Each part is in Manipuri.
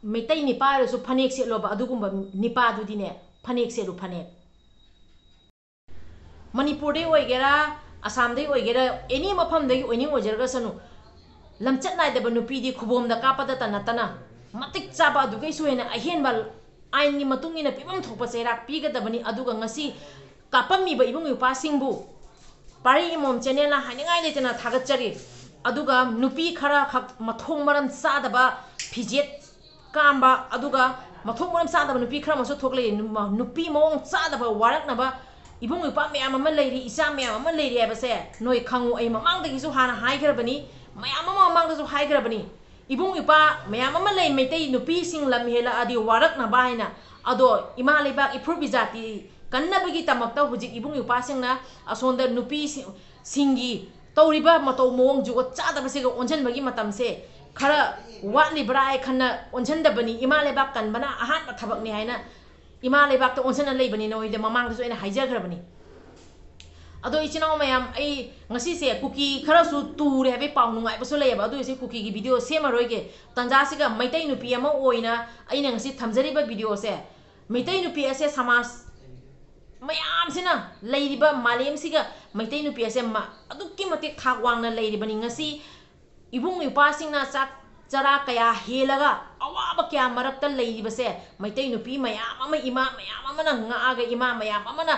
Metai nipa so phanek se loba adugumba nipa dudine phanek se lu phanek Manipur de oigera Assam de oigera any mafam de oining ojerga sanu lamchat nai de nupi di khubom da kapada tanatana matik chaba adugai suena ahenbal ain ni matung ina pibam thokpa serak piga dabani aduga ngasi kapammi ba ibung yupa singbu pari imom channel la haningai letena thagachari aduga nupi khara khak mathong maram sadaba phijet kamba aduga mathong maram sadaba nupi khara maso thokle nupi mong sadaba waraknaba ibung yupa meyam ama leiri isa meyam ama leiri abase noi khangu ai mamang dagi su hana hai kharabani mayam ama mamang da su hai kharabani ibung yupa mayam ama lei meitei nupi sing lam hela adi waraknaba haina ado ima leibak ifur bijati kannabagi tamakta hujik ibung yupa singna asonda nupi singi tawriba mato mong jugo chadaba se onjan bagi matam se khara watli brai khanna onjan dabani ima leibak kan bana ahan thabak ni haina ima leibak to onjan lei bani noi de mamang da su ina haija grabani ado ichinaw mayam ai ngasi se cookie khara su tu re be paw nungai ba so lei ba ado se cookie gi video sema roi ge tanja siga maitai nupi ama oina aina ngasi thamjari ba video se maitai nupi ase samas mayam sina leiriba malem siga maitai nupi ase ma adukki mate thak wangna leiribani ngasi ibung yupa singna chak chara kaya helaga awaba kya marakta leiriba se maitai nupi mayam ama ima mayam ama na ngaaga ima mayam ama na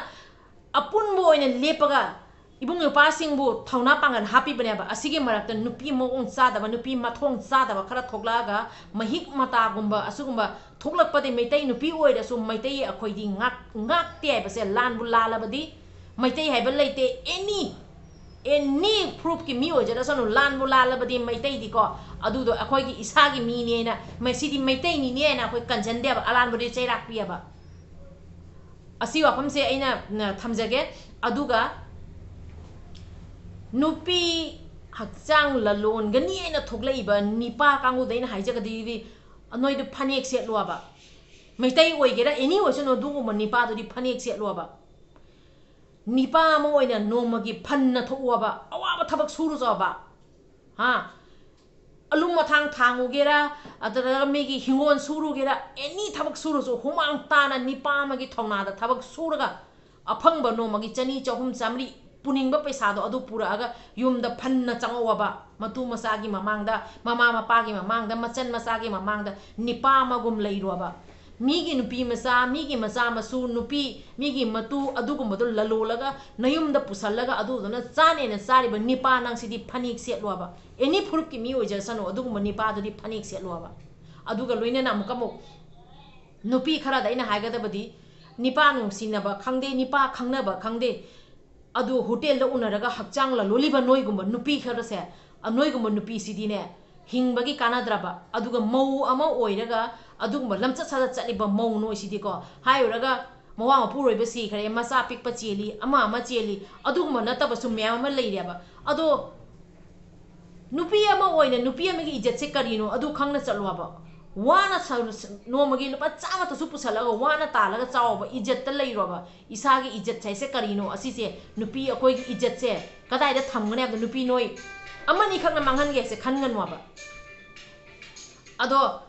apun bo ina lepaga ibung yupa singbu thauna pangan happy bane ba asigi marakta nupi mo ong sadaba nupi mathong sadaba khara thoklaga mahik mata gumba asugumba thoklakpade maitai nupi oida su maitai akhoidi ngak te ba se lan bu lalabadi maitai haiba leite any proof ki mi ojara sanu lan bu lalabadi maitai di ko adudo akhoigi isagi mi ne na maisidi maitai ni ne na khoi kanjande ba alan bu de chairak pi ba asi wafam se aina thamjage aduga nupi hakchang lalon gani aina thoklaiba nipa kangu daina haijagadi anoi du phanek set loaba maitai oigera any oisano dungu nipa du di phanek set loaba nipa mo oina nomagi phanna thokuaba awaba thabak suru jaba ha alum mathang thangugera adara megi hingon surugera any thabak suru so humang tana nipa magi thongna da thabak suraga aphangba nomagi chani chahum chamri puningba paisa do adu pura aga yumda phanna changawaba matu masagi mamangda mama mapagi mamangda machan masagi mamangda nipa magum leiroba migi nupi masa migi masa masu nupi migi matu adugumadu lalolaga nayumda pusalaga adu dona chane na sariba nipa nang sidi phanik setloba any phuruk ki mi oja sano adugum nipa dudi phanik setloba aduga loina na mukamo nupi khara da ina haigada badi nipa nung sinaba khangde nipa khangnaba khangde adu hotel da unaraga hakchang la loliba noigumba nupi khara se anoigumba nupi sidine hingbagi kanadraba aduga mau ama oiraga adugumba lamchat sada chaliba mau no sidi ko hayuraga mawa mapuroi ba si khare macha pikpa cheli ama cheli adugumba nataba su myam ma leireba ado nupi ama oina nupi amagi ijat se karino adu khangna chalwaba wana no magi lupa chama to su pusalaga wana talaga chawba ijat ta leiroba isagi ijat chai se karino asi se nupi akoi gi ijat se kadai da thamgane ab nupi noi amani khakna manghan ge se khangan waba ado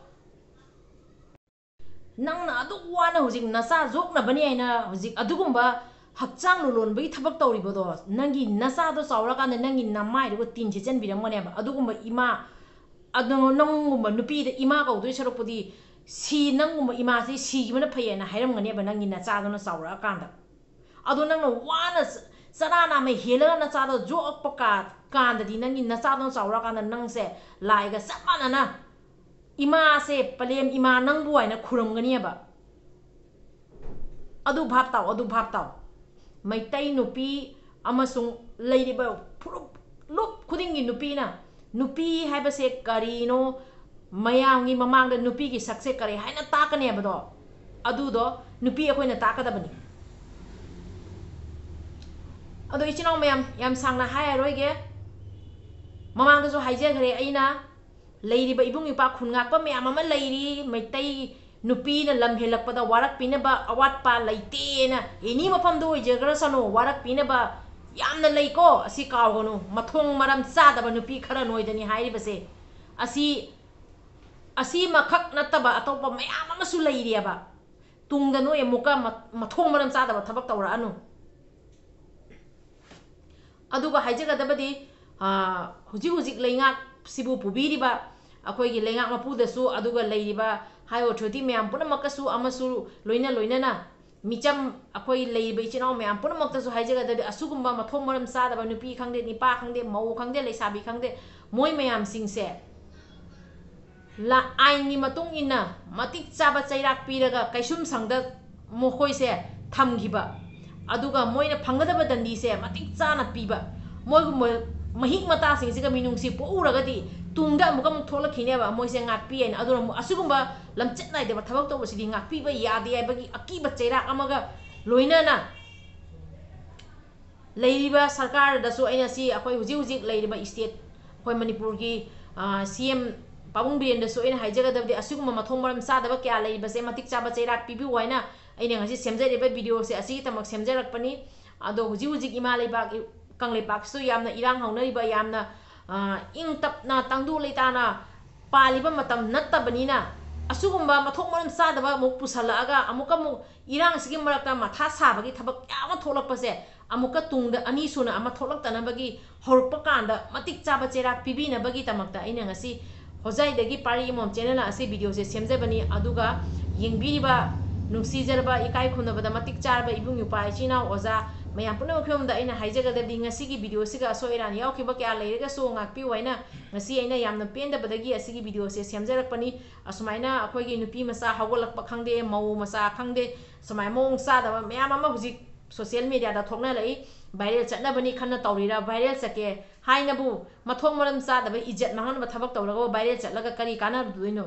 nangna adu wana hujik nasa jokna bani aina hujik adugumba hakchang lolon bai thabak tawribodo nangi nasa do sawra kan nangi namai ro tin che chen biram ngane ba adugumba ima adung nangumba nupi da ima ka udoi sarokpodi si nangumba ima si si mana phayena hairam ngane ba nangi na cha do na sawra kan da ado nangna wana sarana me hela na cha do jok paka kan da di nangi na cha do sawra kan nang se lai ga samana na ima se palem ima nang buai na khuram ngani ba adu bhap taw maitai nupi amasung leiriba phurup luk khudingi nupi na nupi haiba se karino mayangi mamang da nupi ki sakse kare haina takane ba do adu do nupi akoina takada bani adu ichinaw mayam yam sangna hai roige mamang da so haije khare aina leiriba ibung ipa khungakpa mayam ama leiri maitai nupi na lam helakpada warak pina ba awat pa laite na ini mafam do jegra sano warak pina ba yamna leiko asi kawono mathong maram sada ba nupi khara noidani hairi base asi asi makhak nataba atopa mayam amasu leiriaba tungda no emuka mathong maram chadaba thabak tawra anu aduga haijagadabadi huji huji leingak sibu pubiriba akoigi leingak mapudasu aduga leiriba hayo thoti mayam punamakasu amasu loina loinana micham akoi leiba ichinaw mayam punamakasu haijagadabadi asugumba mathong maram chadaba nupi khangde nipa khangde mau khangde leisabi khangde moi mayam singse la aini matung ina matik chaba chairak piraga kaisum sangda mokoi se thamgiba aduga moina phangadaba dandi se matik chana piba moi mahik mata sing siga minung si pouragadi tungda muka mu thola khineba moi se ngak pi ena adura asugumba lamchat nai deba thabak to basi ngak pi ba yade ai bagi akiba chairak amaga loina na leiriba sarkar da so aina si akoi huji huji leiriba state akoi manipur ki CM pabung biren da so ina haijagadabdi asugumba mathong maram sadaba kya leiba se matik chaba chairak pibi waina aina ngasi semjariba video se asi tamak semjarakpani ado huji huji ima leiba kangleipak so yamna irang haunariba yamna ing tapna tangdu leitana paliba matam nattabani asugumba mathong maram sadaba muk pusalaga amuka mu irang sigi marakta matha sabagi thabak yama tholakpase amuka tungda ani suna ama tholaktana bagi horpa kanda matik chaba chairak pibina bagi tamakta aina ngasi hojai dagi pari mom channel asi video se semjabani aduga yengbiriba nungsijarba ikai khunabada matik charba ibung yupai china oza mayam puna khomda aina haijagadabdi ngasi gi video siga soiran yaukiba kya leiraga so ngakpi waina ngasi aina yamna penda badagi asigi video se semjarakpani asumaina akoigi nupi masa hawolakpa khangde mau masa khangde sumai mong sada mayam ama huji social media da thokna lai viral chatna bani khanna tawrira viral chake haina bu mathong maram sada ba ijat mangan ba thabak tawraga viral chatlaga kari kana duino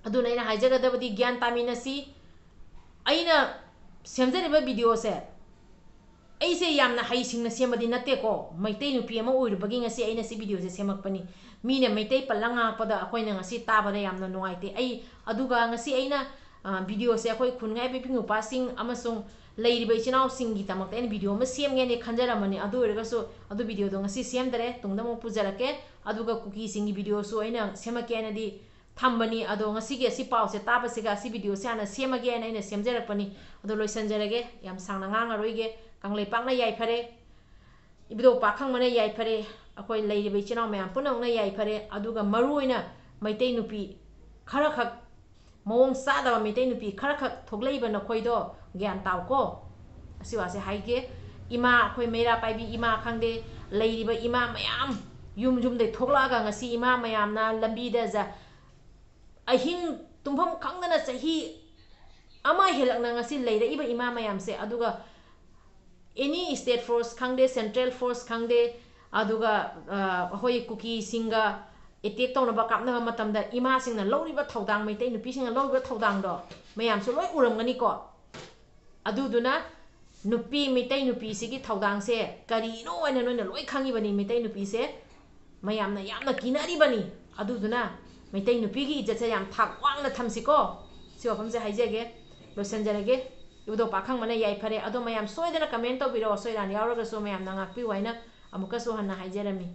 aduna ina haijagadabdi gyan taminasi aina semjariba video se aise yamna haisingna semadi natte ko maitai nupi ama oirubagi ngasi aina si video se semakpani mine maitai palanga pada akoina ngasi tabada yamna nuaite ai aduga ngasi aina video se akoi khungai be pingu passing amasung leiriba ichinaw singi tamakta en video ma semngene khanjaramani adu oirgaso adu video do ngasi semdare tungdamo pujarake aduga cookie singi video so aina semake anadi thambani ado ngasi ge si pause taba siga si video se ana semage aina semjarakpani ado loisanjarage yam sangna nganga roige kangleipak na yai phare ibdo pakhang mane yai phare akoi leiriba ichinaw mayam punang na yai phare aduga maruina maitai nupi khara khak mawong sada maitai nupi khara khak thogleiba na khoido gyan taw ko asiwase haige ima khoi meira paibi ima khangde leiriba ima mayam yum yum de thoglaga ngasi ima mayam na lambi da za ahing tumpham khangdana sahi ama helakna ngasi leira iba ima mayam se aduga any state force khangde central force khangde aduga hoi cookie singa attack tawna ba kapna matamda ima singna loriba thodang maitai nupi singa loriba thodang do mayam so loi uramgani ko aduduna nupi maitai nupi sigi thodang se karino aina noina loi khangi bani maitai nupi se mayamna yamna kinari bani aduduna maitai nupi gi ijat se yam thak wangna thamsi ko si wafam se haijege losanjarage ibdo pakhang mana yai phare ado mayam soidana comment to biro soiran yauraga so mayam na ngakpi waina amuka so hanna haijerami